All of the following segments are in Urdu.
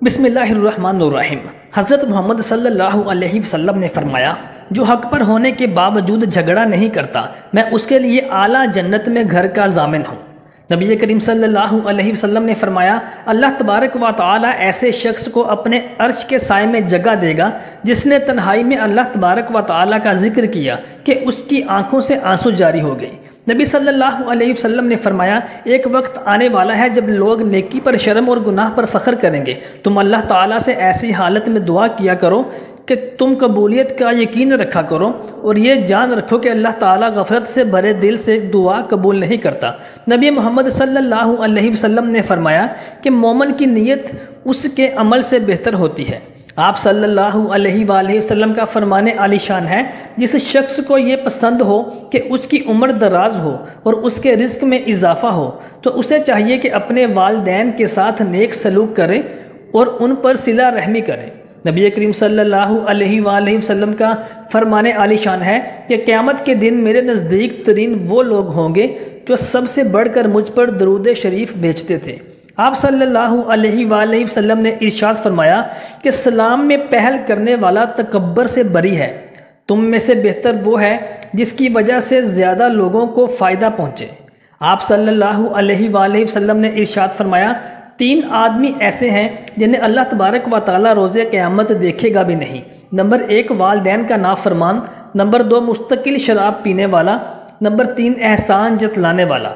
بسم اللہ الرحمن الرحیم۔ حضرت محمد صلی اللہ علیہ وسلم نے فرمایا، جو حق پر ہونے کے باوجود جھگڑا نہیں کرتا، میں اس کے لیے اعلیٰ جنت میں گھر کا ضامن ہوں۔ نبی کریم صلی اللہ علیہ وسلم نے فرمایا، اللہ تبارک و تعالی ایسے شخص کو اپنے عرش کے سائے میں جگہ دے گا جس نے تنہائی میں اللہ تبارک و تعالی کا ذکر کیا کہ اس کی آنکھوں سے آنسو جاری ہو گئی۔ نبی صلی اللہ علیہ وسلم نے فرمایا، ایک وقت آنے والا ہے جب لوگ نیکی پر شرم اور گناہ پر فخر کریں گے۔ تم اللہ تعالیٰ سے ایسی حالت میں دعا کیا کرو کہ تم قبولیت کا یقین رکھا کرو اور یہ جان رکھو کہ اللہ تعالیٰ غفرت سے بھرے دل سے دعا قبول نہیں کرتا۔ نبی محمد صلی اللہ علیہ وسلم نے فرمایا کہ مومن کی نیت اس کے عمل سے بہتر ہوتی ہے۔ آپ صلی اللہ علیہ وآلہ وسلم کا فرمان عالی شان ہے، جس شخص کو یہ پسند ہو کہ اس کی عمر دراز ہو اور اس کے رزق میں اضافہ ہو تو اسے چاہیے کہ اپنے والدین کے ساتھ نیک سلوک کرے اور ان پر صلہ رحمی کرے۔ نبی کریم صلی اللہ علیہ وآلہ وسلم کا فرمان عالی شان ہے کہ قیامت کے دن میرے نزدیک ترین وہ لوگ ہوں گے جو سب سے بڑھ کر مجھ پر درود شریف بھیجتے تھے۔ آپ صلی اللہ علیہ وآلہ وسلم نے ارشاد فرمایا کہ سلام میں پہل کرنے والا تکبر سے بری ہے۔ تم میں سے بہتر وہ ہے جس کی وجہ سے زیادہ لوگوں کو فائدہ پہنچے۔ آپ صلی اللہ علیہ وآلہ وسلم نے ارشاد فرمایا، 3 آدمی ایسے ہیں جنہیں اللہ تبارک و تعالیٰ روز قیامت دیکھے گا بھی نہیں۔ نمبر 1 والدین کا نافرمان، نمبر 2 مستقل شراب پینے والا، نمبر 3 احسان جتلانے والا۔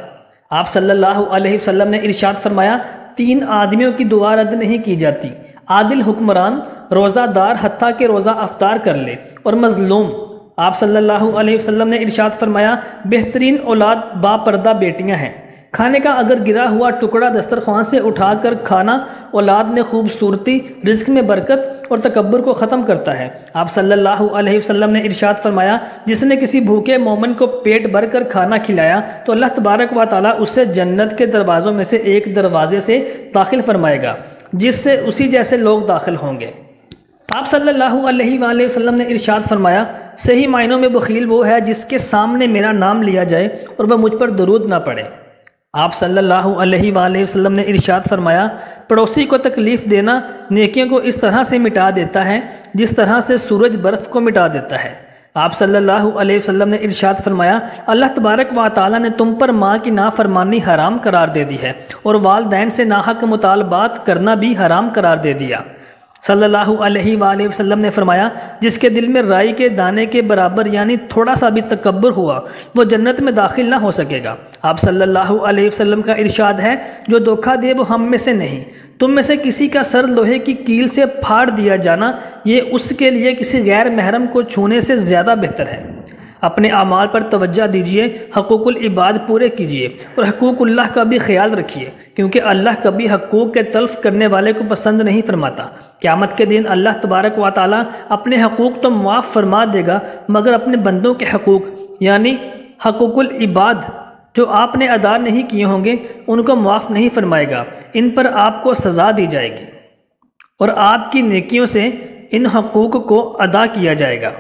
آپ صلی اللہ علیہ وسلم نے ارشاد فرمایا، 3 آدمیوں کی دعا رد نہیں کی جاتی، عادل حکمران، روزہ دار حتیٰ کہ روزہ افطار کر لے، اور مظلوم۔ آپ صلی اللہ علیہ وسلم نے ارشاد فرمایا، بہترین اولاد با پردہ بیٹیاں ہیں۔ کھانے کا اگر گرا ہوا ٹکڑا دسترخوان سے اٹھا کر کھانا اولاد میں خوبصورتی، رزق میں برکت اور تکبر کو ختم کرتا ہے۔ آپ صلی اللہ علیہ وسلم نے ارشاد فرمایا، جس نے کسی بھوکے مومن کو پیٹ بھر کر کھانا کھلایا تو اللہ تبارک و تعالیٰ اسے جنت کے دروازوں میں سے ایک دروازے سے داخل فرمائے گا جس سے اسی جیسے لوگ داخل ہوں گے۔ آپ صلی اللہ علیہ وآلہ وسلم نے ارشاد فرمایا، صحیح معنوں میں بخیل وہ ہے جس کے سامنے میرا نام لیا جائے اور وہ مجھ پر درود نہ پڑے۔ آپ صلی اللہ علیہ وآلہ وسلم نے ارشاد فرمایا، پڑوسی کو تکلیف دینا نیکیوں کو اس طرح سے مٹا دیتا ہے جس طرح سے سورج برف کو مٹا دیتا ہے۔ آپ صلی اللہ علیہ وسلم نے ارشاد فرمایا، اللہ تبارک و تعالیٰ نے تم پر ماں کی نافرمانی حرام قرار دے دی ہے اور والدین سے ناحق مطالبات کرنا بھی حرام قرار دے دیا۔ صلی اللہ علیہ وآلہ وسلم نے فرمایا، جس کے دل میں رائی کے دانے کے برابر یعنی تھوڑا سا بھی تکبر ہوا وہ جنت میں داخل نہ ہو سکے گا۔ آپ صلی اللہ علیہ وسلم کا ارشاد ہے، جو دھوکہ دے وہ ہم میں سے نہیں۔ تم میں سے کسی کا سر لوہے کی کیل سے پھاڑ دیا جانا یہ اس کے لیے کسی غیر محرم کو چھونے سے زیادہ بہتر ہے۔ اپنے اعمال پر توجہ دیجیے، حقوق العباد پورے کیجیے اور حقوق اللہ کا بھی خیال رکھیے، کیونکہ اللہ کبھی حقوق کے تلف کرنے والے کو پسند نہیں فرماتا۔ قیامت کے دن اللہ تبارک و تعالیٰ اپنے حقوق تو معاف فرما دے گا مگر اپنے بندوں کے حقوق یعنی حقوق العباد جو آپ نے ادا نہیں کیے ہوں گے ان کو معاف نہیں فرمائے گا۔ ان پر آپ کو سزا دی جائے گی اور آپ کی نیکیوں سے ان حقوق کو ادا کیا جائے گا۔